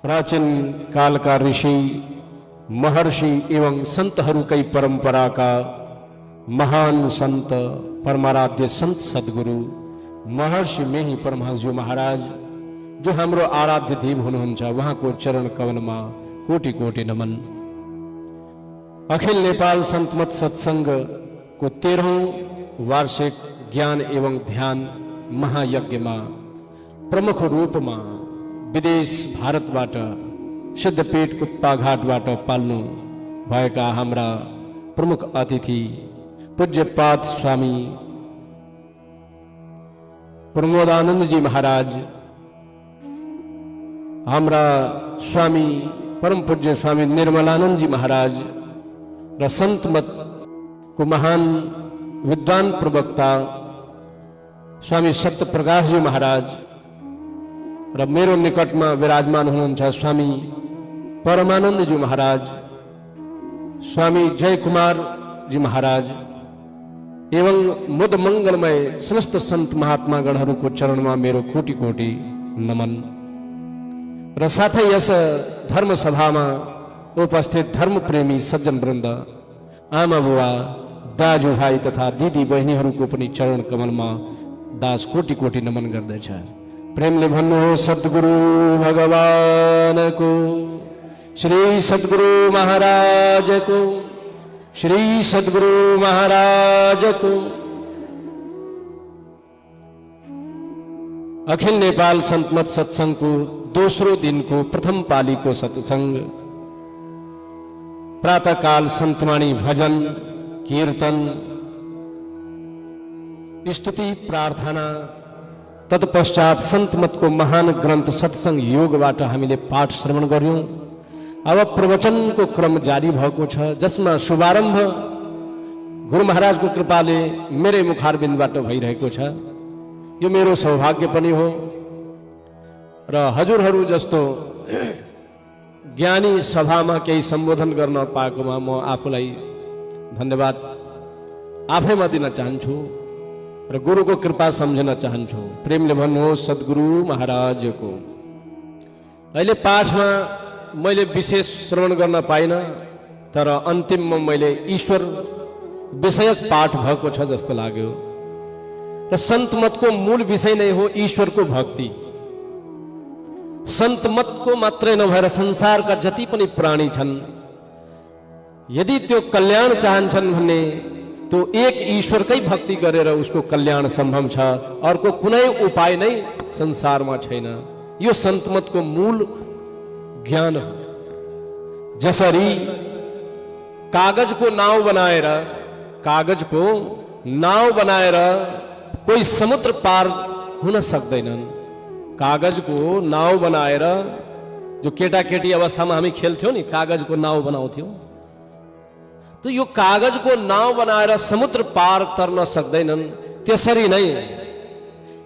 प्राचीन काल का ऋषि महर्षि एवं संतहरूकै परंपराका महान संत परमाराध्य संत सद्गुरु महर्षि मेही परमहंसजी महाराज जो हाम्रो आराध्य देव हुनुहुन्छ, उहाँको चरण कमलमा कोटि कोटि नमन। अखिल नेपाल संतमत सत्संग को 13औं वार्षिक ज्ञान एवं ध्यान महायज्ञमा प्रमुख रूपमा विदेश भारतबाट सिद्धपीठ कुप्पाघाटबाट पाल्नु भएका हाम्रा प्रमुख अतिथि पूज्यपाद स्वामी प्रमोदानंदजी महाराज, हाम्रा स्वामी परम पूज्य स्वामी निर्मलानंद जी महाराज र संत मत को महान विद्वान प्रवक्ता स्वामी सत्यप्रकाश जी महाराज र मेरो निकटमा विराजमान हुनुहुन्छ स्वामी परमानंद जी महाराज, स्वामी जय कुमार जी महाराज एवं मुद मंगलमय समस्त संत महात्मा गणहरूको चरणमा मेरो कोटि कोटि नमन। र साथै यस धर्म सभामा उपस्थित धर्म प्रेमी सज्जन वृन्द, आमा बुवा, दाजु भाइ तथा दिदी बहिनीहरूको पनि चरण कमलमा दास कोटि कोटि नमन गर्दछ। प्रेमले भन्नुहोस् सद्गुरु भगवानको, श्री सद्गुरु महाराजको, श्री सद्गुरु महाराजको। अखिल नेपाल संतमत सत्संगको दोस्रो दिनको प्रथम पालीको सत्संग प्रातःकाल सन्तवाणी भजन कीर्तन स्तुति प्रार्थना तत्पश्चात सन्तमतको महान ग्रन्थ सत्संग योगबाट हामीले पाठ श्रवण गर्यौं। अब प्रवचनको क्रम जारी भएको छ, जसमा शुभारम्भ गुरु महाराजको कृपाले मेरै मुखारबिन्दबाट भइरहेको छ। यो मेरो सौभाग्य पनि हो र हजुरहरू जस्तो ज्ञानी सभामा केही सम्बोधन गर्न पाएकोमा म आफूलाई धन्यवाद आफैमा दिन चाहन्छु र गुरुको कृपा सम्झन चाहन्छु। प्रेमले भन्नुहोस् सद्गुरु महाराजको। अहिले पाठमा मैले विशेष श्रवण गर्न पाइनँ, तर अन्तिममा मैले ईश्वर विषयक पाठ भएको छ जस्तो लाग्यो। र सन्तमतको मूल विषय नै हो ईश्वरको भक्ति। सन्तमतको मात्रै नभएर संसारका जति पनि प्राणी छन्, यदि त्यो कल्याण चाहन्छन् भने तो एक ईश्वरकै भक्ति गरेर उसको कल्याण सम्भव छ। अर्को कुनै उपाय नै संसारमा छैन। यो सन्तमतको मूल ज्ञान हो। जसरी कागजको नाव बनाएर कोही समुद्र पार हुन सक्दैनन्। कागजको नाव बनाएर जो केटाकेटी अवस्थामा हामी खेल्थ्यौं नि, कागजको नाव बनाउँथ्यौं, तो यो कागजको नाव बनाएर समुद्र पार तर्न सक्दैनन्। त्यसरी नै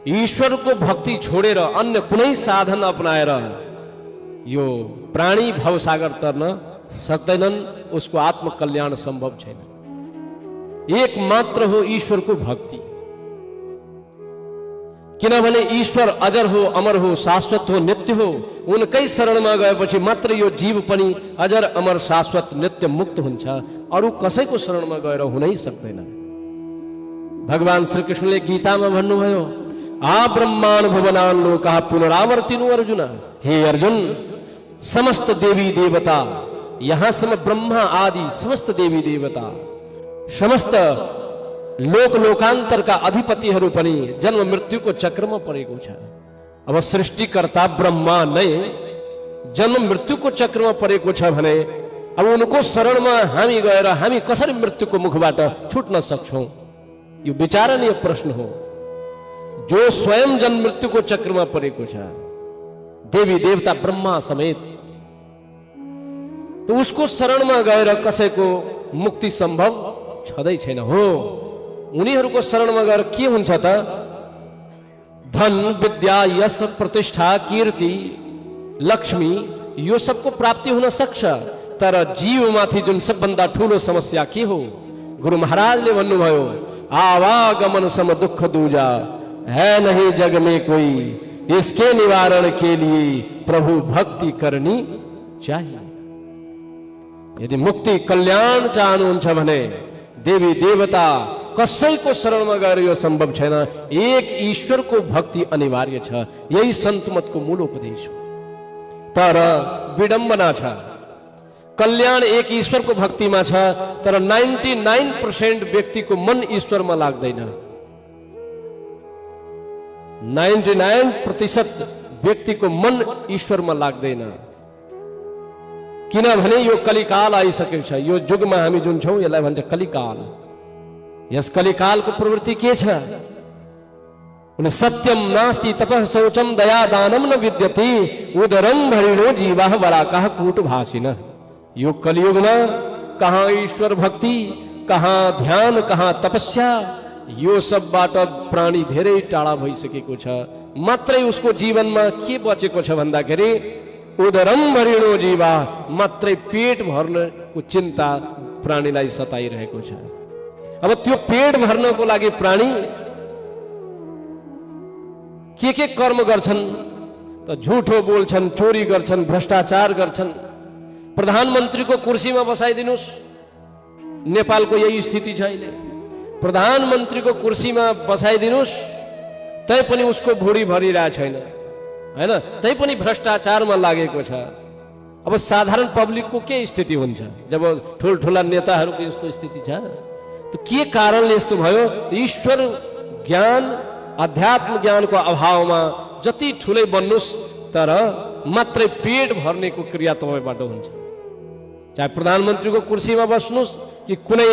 ईश्वरको भक्ति छोडेर अन्य कुनै साधन अपनाएर यो प्राणी भवसागर तर्न सक्दैनन्। उसको आत्मकल्याण सम्भव छैन। एक मात्र हो ईश्वरको भक्ति, किनभने ईश्वर अजर हो, अमर हो, शाश्वत हो, नित्य हो। उनकै शरणमा गएपछि मात्र यो जीव पनि अजर अमर शाश्वत नित्य मुक्त हुन्छ। अरु कसैको शरणमा गएर हुनै सक्दैन। भगवान श्री कृष्णले गीतामा भन्नुभयो, आ ब्रह्माण भुवनान लोका पुनरावर्तिनु अर्जुन। हे अर्जुन, समस्त देवी देवता, यहाँसम्म ब्रह्मा आदि समस्त देवी देवता, समस्त लोक लोकान्तरका अधिपतिहरू पनि जन्म मृत्युको चक्रमा परेको छ। अब सृष्टिकर्ता ब्रह्मा नै जन्म मृत्युको चक्रमा परेको छ भने अब उनको शरणमा हामी गएर हामी कसरी मृत्युको मुखबाट छुट्न सक्छौं? यो विचारणीय प्रश्न हो। जो स्वयं जन्म मृत्युको चक्रमा परेको छ, देवी देवता ब्रह्मा समेत, तो उसको शरणमा गएर कसैको मुक्ति सम्भव छँदै छैन। हो, उनीहरूको शरणमा गएर के हुन्छ त? धन, विद्या, यश, प्रतिष्ठा, कीर्ति, लक्ष्मी, यो सबको प्राप्ति हुन सक्छ। तर जीवमाथि जुन सबभन्दा ठूलो समस्या के हो? गुरु महाराजले भन्नुभयो, आवागमन सम दुख दूजा, है नहीं जग में कोई इसके निवारण के लिए प्रभु भक्ति करनी चाहिए। यदि मुक्ति कल्याण चाहनुहुन्छ भने देवी देवता कसैको शरणमा गएर यो सम्भव छैन। एक ईश्वरको भक्ति अनिवार्य छ। यही सन्त मतको मूल उपदेश हो। तर विडम्बना छ, कल्याण एक ईश्वरको भक्तिमा छ, तर 99% व्यक्तिको मन ईश्वरमा लाग्दैन। 99% व्यक्तिको मन ईश्वरमा लाग्दैन। किनभने यो कलिकाल आइसकेको छ। यो युगमा हामी जुन छौं यसलाई भन्छ कलिकाल। यस कलिकालको प्रवृत्ति के छ? सत्यम नास्ति तपः शौचम दया दानम न विद्यते उदरम भरिणो जीवाः वराकाः कूटभाषिनः। यो कलियुगमा कहाँ ईश्वर भक्ति, कहाँ ध्यान, कहाँ तपस्या, यो सबबाट प्राणी धेरै टाढा भइसकेको छ। मात्रै उसको जीवनमा के बचेको छ भन्दाखेरि उदरम भरिणो जीवा, मात्रै पेट भर्नको चिन्ता प्राणीलाई सताइरहेको छ। अब त्यो पेट भर्नको लागि प्राणी के कर्म गर्छन् त झुठो बोल्छन्, चोरी गर्छन्, भ्रष्टाचार गर्छन्। प्रधानमन्त्रीको कुर्सीमा बसाइदिनुस्, नेपालको यही स्थिति छ अहिले। प्रधानमन्त्रीको कुर्सीमा बसाइदिनुस्, तैपनि उसको भुँडी भरिरहेको छैन, हैन? तैपनि भ्रष्टाचारमा लागेको छ। अब साधारण पब्लिकको के स्थिति हुन्छ जब ठुलठुला नेताहरूको यस्तो स्थिति छ? त के कारणले यस्तो भयो? ईश्वर ज्ञान, अध्यात्म ज्ञानको अभावमा जति ठुलै बन्नुस् तर मात्रै पेट भर्नेको क्रिया तपाईबाट हुन्छ। चाहे प्रधानमन्त्रीको कुर्सीमा बस्नुस् कि कुनै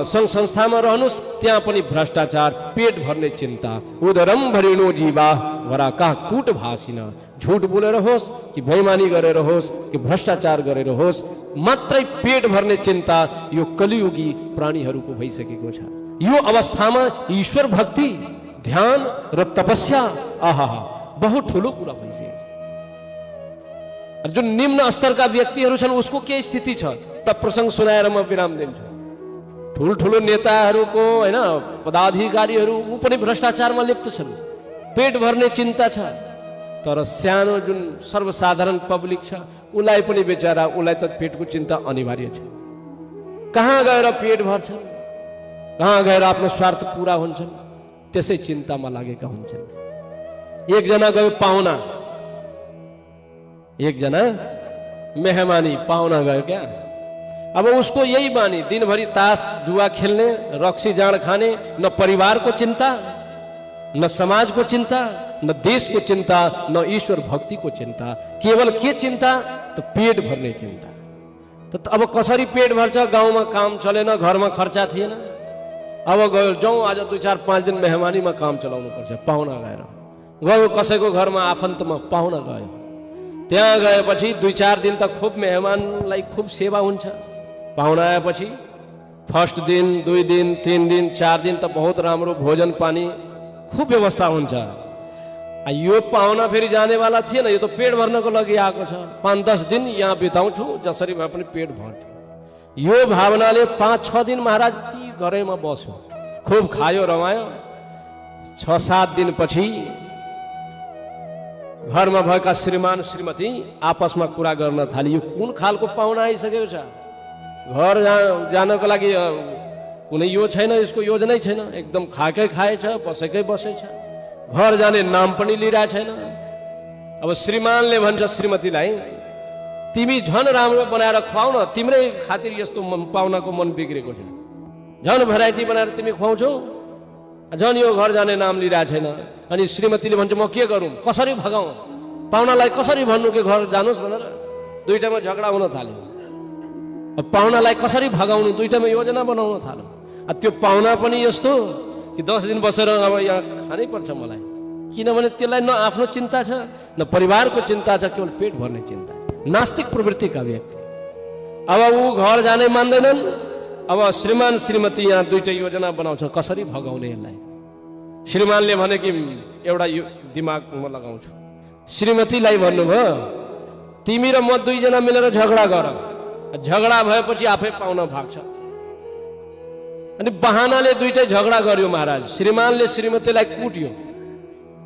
संघ संस्थामा रहनुस्, त्यहाँ पनि भ्रष्टाचार, पेट भर्ने चिन्ता। उदरम भरिणो जीवा वराकाः कूटभाषिनः। झुट बोलेर होस् कि बेइमानी गरेर होस् कि भ्रष्टाचार गरेर होस्, मात्रै पेट भर्ने चिन्ता यो कलियुगी प्राणीहरूको भइसकेको छ। यो अवस्थामा ईश्वर भक्ति, ध्यान र तपस्या आहा बहुत ठुलो कुरा भइसकेको छ। जुन निम्न स्तरका व्यक्तिहरू छन् उसको के स्थिति छ त प्रसंग सुनाएर म विराम दिन्छु। ठुलठुलो नेताहरूको, हैन, पदाधिकारीहरू ऊ पनि भ्रष्टाचारमा लिप्त छन्, पेट भर्ने चिन्ता छ। तर सानो जुन सर्वसाधारण पब्लिक छ उसलाई पनि बेचारा, उसलाई त पेटको चिन्ता अनिवार्य छ। कहाँ गएर पेट भर्छन्, कहाँ गएर आफ्नो स्वार्थ पूरा हुन्छन्, त्यसै चिन्तामा लागेका हुन्छन्। एकजना गयो पाहुना, एकजना मेहमानी पाहुना गयो क्या। अब उसको यही बानी, दिनभरि तास जुवा खेल्ने, रक्सी जाँड खाने, न परिवारको चिन्ता, न समाजको चिन्ता, न देशको चिन्ता, न ईश्वर भक्तिको चिन्ता। केवल के चिन्ता त पेट भर्ने चिन्ता। त अब कसरी पेट भर्छ? गाउँमा काम चलेन, घरमा खर्चा थिएन, अब गयो जाउँ आज 2-4-5 दिन मेहमानीमा काम चलाउनु पर्छ। पाहुना गयो कसैको घरमा आफन्तमा पाहुना गयो, त्यहाँ गएपछि 2-4 दिन त खूब मेहमानलाई खूब सेवा हुन्छ। पाहुना आएपछि फर्स्ट दिन, 2 दिन, 3 दिन, 4 दिन त बहुत राम्रो भोजन पानी खूब व्यवस्था हुन्छ। यो पाहुना फेरि जानेवाला थिएन, यो त पेट भर्नको लागि आएको छ। 5-10 दिन यहाँ बिताउँछु, जसरी भए पनि पेट भर्छु। यो भावनाले 5-6 दिन महाराज ती घरैमा बस्यो, खूब खायो, रमायो। 6-7 दिन पछि घरमा भएका श्रीमान श्रीमती आपसमा कुरा गर्न थाले। यो कुन खालको पाहुना आइसकेको छ? घर जानको लागि कुनै यो छैन, यसको योजनै छैन, एकदम खाएकै खाएछ, बसेकै बसेछ, घर जाने नाम पनि लिइरहेको छैन। अब श्रीमानले भन्छ श्रीमतीलाई, तिमी झन राम्रो बनाएर खुवाउ न, तिम्रै खातिर यस्तो पाहुनाको मन बिग्रेको छ, झन भेराइटी बनाएर तिमी खुवाउँछौ, झन यो घर जाने नाम लिइरहेको छैन। अनि श्रीमतीले भन्छ म के गरौँ, कसरी भगाउँ, पाहुनालाई कसरी भन्नु कि घर जानुहोस् भनेर? दुईटामा झगडा हुन थाल्यो। अब पाहुनालाई कसरी भगाउनु, दुईटामा योजना बनाउन थाल्यो। त्यो पाहुना पनि यस्तो कि 10 दिन बसेर अब यहाँ खानै पर्छ मलाई, किनभने त्यसलाई न आफ्नो चिन्ता छ, न परिवारको चिन्ता छ, केवल पेट भर्ने चिन्ता छ। नास्तिक प्रवृत्तिका व्यक्ति। अब ऊ घर जानै मान्दैनन्। अब श्रीमान श्रीमती यहाँ दुईटै योजना बनाउँछ, कसरी भगाउने यसलाई। श्रीमानले भने कि एउटा यो दिमागमा लगाउँछु। श्रीमतीलाई भन्नुभयो तिमी र म 2 जना मिलेर झगडा गर। झगडा भएपछि आफै पाहुना भाग्छ। अनि बहानाले दुईटै झगडा गर्यो महाराज। श्रीमानले श्रीमतीलाई कुट्यो,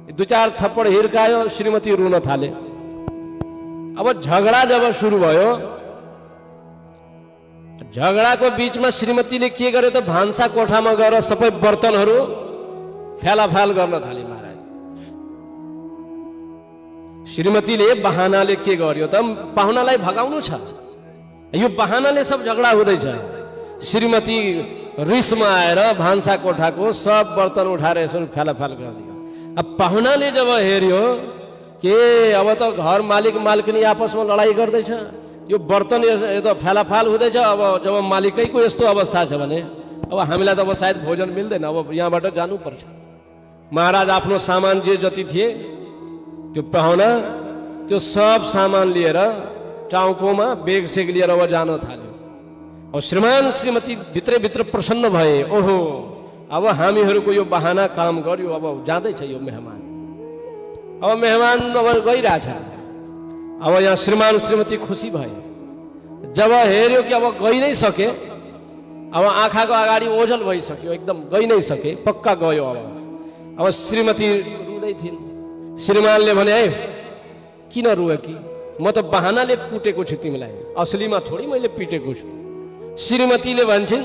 दुई चार थप्पड हिर्कायो, श्रीमती रुन थाले। अब झगडा जब सुरु भयो, झगडाको बीचमा श्रीमतीले के गर्यो त भान्सा कोठामा गएर सबै बर्तनहरू फ्यालाफ्याल गर्न थाले महाराज। श्रीमतीले बहानाले के गर्यो त पाहुनालाई भगाउनु छ, यो बहानाले सब झगडा हुँदैछ। श्रीमती रिसमा आएर भान्सा कोठाको सब बर्तन उठाएर यसो फ्यालाफ्याल गरिदियो। अब पाहुनाले जब हेर्यो के अब त घर मालिक मालकिनी आपसमा लडाई गर्दैछ, यो बर्तन यो त फ्यालाफ्याल हुँदैछ, अब जब मालिकैको यस्तो अवस्था छ भने अब हामीलाई त अब सायद भोजन मिल्दैन, अब यहाँबाट जानुपर्छ। महाराज आफ्नो सामान जे जति थिए त्यो पाहुना त्यो सब सामान लिएर टाउकोमा बेग सेग लिएर अब जान थाल्यो। अब श्रीमान श्रीमती भित्रभित्र प्रसन्न भए, ओहो अब हामीहरूको यो बहाना काम गर्यो, अब जाँदैछ यो मेहमान। अब मेहमान अब गइरहेछ। अब यहाँ श्रीमान श्रीमती खुसी भए। जब हेर्यो कि अब गइ नै सके, अब आँखाको अगाडि ओझल भइसक्यो, एकदम गइ नै सके, पक्का गयो। अब श्रीमती रुँदै थिइन्। श्रीमानले भने, ए किन रुए कि, म त बहानाले कुटेको छु तिमीलाई, असलीमा थोडी मैले पिटेको छु। श्रीमतीले भन्छन्,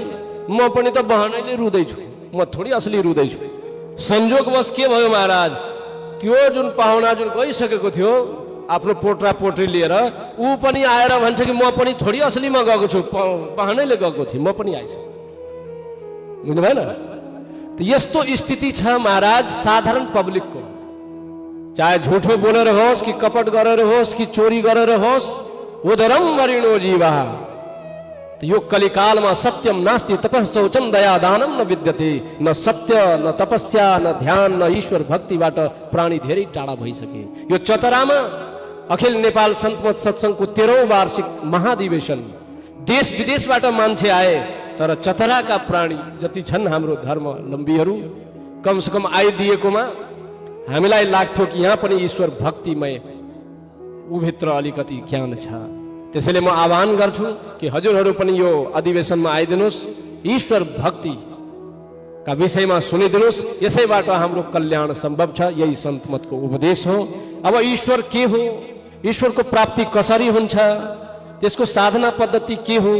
म पनि त बहानाले रुँदैछु, म थोडी असली रुँदैछु। संजोगवश के भयो महाराज, त्यो जुन पाहुना जुन गइसकेको थियो आफ्नो पोट्रा पोट्री लिएर, ऊ पनि आएर भन्छ कि म पनि थोडी असलीमा गएको छु, बहानाले गएको थिएँ, म पनि आइसकेँ। बुझ्नु भएन? त यस्तो स्थिति छ महाराज साधारण पब्लिकको, चाहे झुठो बोलेर होस् कि कपट गरेर होस् कि चोरी गरेर होस्, उदरम मरिणो जीवा। त यो कलिकालमा सत्यम नास्ति तपः शौचम दया दानम न विद्यते। न सत्य, न तपस्या, न ध्यान, न ईश्वर भक्तिबाट प्राणी धेरै टाढा भइसके। यो चतरामा अखिल नेपाल सन्तमत सत्सङ्गको 13औं वार्षिक महाधिवेशन, देश विदेशबाट मान्छे आए, तर चतराका प्राणी जति छन् हाम्रो धर्मलम्बीहरू कमसेकम आइदिएकोमा हामीलाई लाग्थ्यो कि यहाँ पनि ईश्वर भक्तिमय उभित्र अलिकति ज्ञान छ। त्यसैले म आह्वान गर्छु कि हजुरहरू पनि यो अधिवेशनमा आइदिनुहोस्, ईश्वर भक्तिका विषयमा सुनिदिनुहोस्, यसैबाट हाम्रो कल्याण सम्भव छ। यही सन्तमतको उपदेश हो। अब ईश्वर के हो, ईश्वरको प्राप्ति कसरी हुन्छ, त्यसको साधना पद्धति के हो,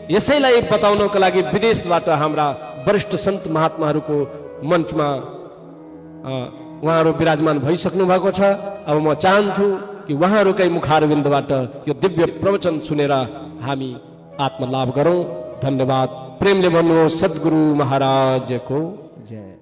यसैलाई बताउनको लागि विदेशबाट हाम्रा वरिष्ठ सन्त महात्माहरूको मञ्चमा उहाँहरू विराजमान भइसक्नु भएको छ। अब म चाहन्छु कि उहाँहरूकै मुखारविन्दबाट यो दिव्य प्रवचन सुनेर हामी आत्मलाभ गरौँ। धन्यवाद। प्रेमले भन्नुहोस् सद्गुरु महाराजको जय।